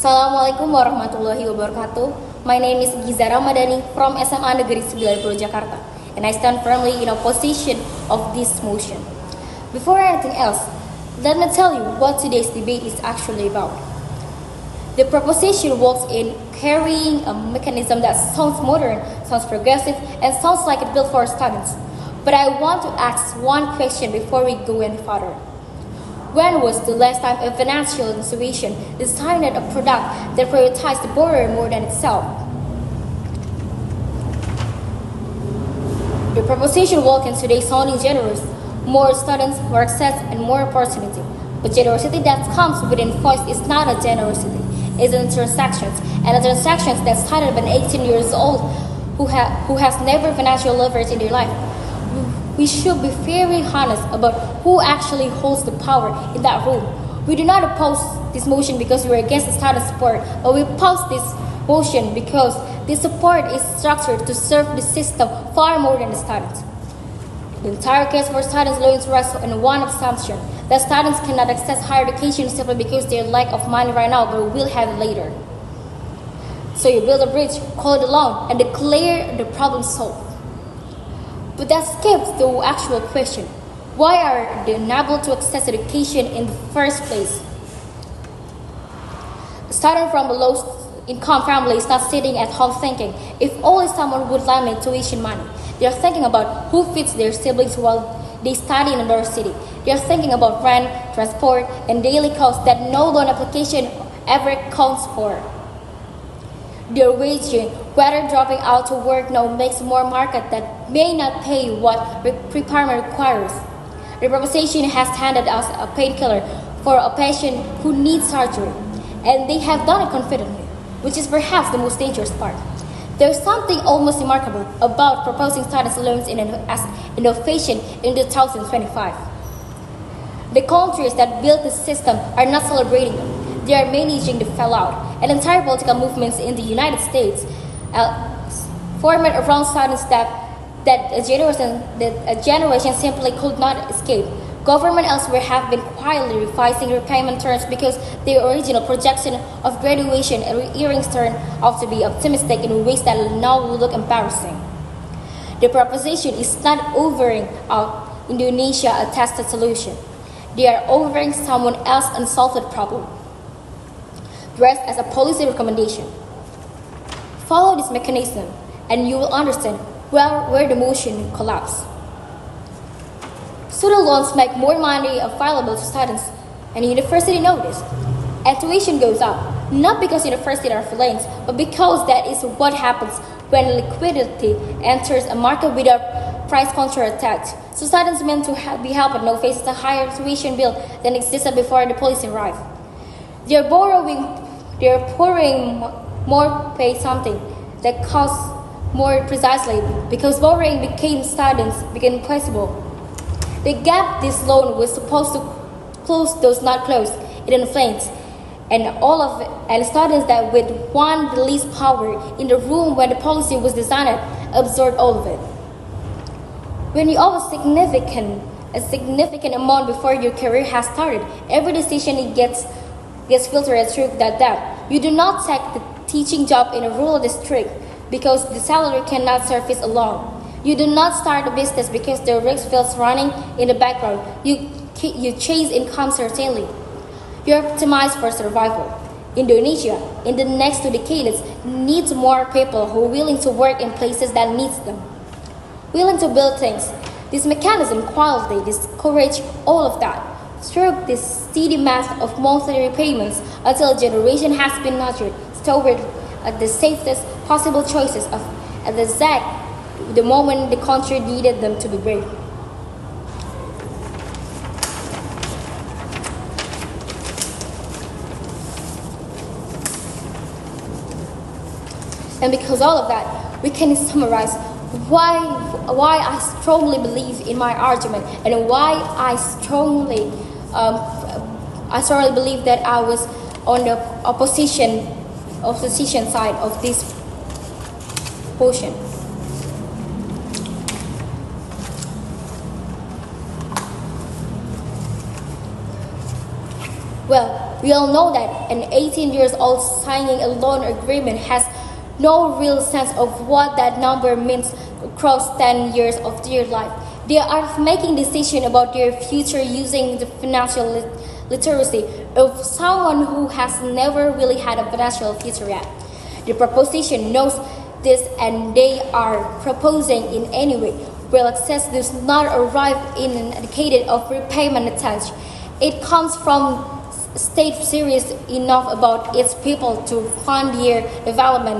Assalamualaikum warahmatullahi wabarakatuh. My name is GIZA from SMA Negeri 90 Jakarta, and I stand firmly in opposition of this motion. Before anything else, let me tell you what today's debate is actually about. The proposition works in carrying a mechanism that sounds modern, sounds progressive, and sounds like it built for students. But I want to ask one question before we go any further. When was the last time a financial institution designed a product that prioritized the borrower more than itself? The proposition works in today sounding generous, more students, more access, and more opportunity. But generosity that comes within voice is not a generosity. It's in transactions, and a transactions that started when 18 years old who has never financial leverage in their life. We should be very honest about who actually holds the power in that room. We do not oppose this motion because we are against the student support, but we oppose this motion because this support is structured to serve the system far more than the students. The entire case for students' loans rests on one assumption, that students cannot access higher education simply because they lack of money right now, but will have it later. So you build a bridge, call it a loan, and declare the problem solved. But that skips the actual question. Why are they unable to access education in the first place? Starting from a low-income family is not sitting at home thinking, if only someone would lend me tuition money. They are thinking about who feeds their siblings while they study in another city. They are thinking about rent, transport, and daily costs that no loan application ever counts for. Their waging, whether dropping out to work now makes more market that may not pay what requirement requires. The proposition has handed us a painkiller for a patient who needs surgery, and they have done it confidently, which is perhaps the most dangerous part. There's something almost remarkable about proposing students' loans as innovation in 2025. The countries that built the system are not celebrating them. They are managing the fallout, and entire political movements in the United States formed around students that a generation simply could not escape. Government elsewhere have been quietly revising repayment terms because the original projection of graduation and earnings turned out to be optimistic in ways that now will look embarrassing. The proposition is not offering Indonesia a tested solution. They are offering someone else unsolved problem, dressed as a policy recommendation. Follow this mechanism, and you will understand where the motion collapses. Student loans make more money available to students, and university know this. And tuition goes up, not because universities are villains, but because that is what happens when liquidity enters a market without price control attached. So students meant to be helped now faces a higher tuition bill than existed before the policy arrived. They are pouring more pay something that costs more precisely because borrowing became possible. The gap this loan was supposed to close does not close, it inflates. And students that with one the least power in the room when the policy was designed absorbed all of it. When you owe a significant amount before your career has started, every decision gets filtered through that debt. You do not take the teaching job in a rural district because the salary cannot surface alone. You do not start a business because the risk feels running in the background. You chase income certainly. You are optimized for survival. Indonesia, in the next 2 decades, needs more people who are willing to work in places that needs them, willing to build things. This mechanism quietly discourages all of that. Through this steady mass of monthly repayments until a generation has been nurtured toward the safest possible choices at the moment the country needed them to be brave. And because all of that, we can summarize why I strongly believe in my argument and why I strongly believe that I was on the opposition side of this motion. Well, We all know that an 18 years old signing a loan agreement has no real sense of what that number means across 10 years of their life. They are making decisions about their future using the financial literacy of someone who has never really had a financial future yet. The proposition knows this and they are proposing in any way. Real access does not arrive in an indicator of repayment attached. It comes from state serious enough about its people to fund their development.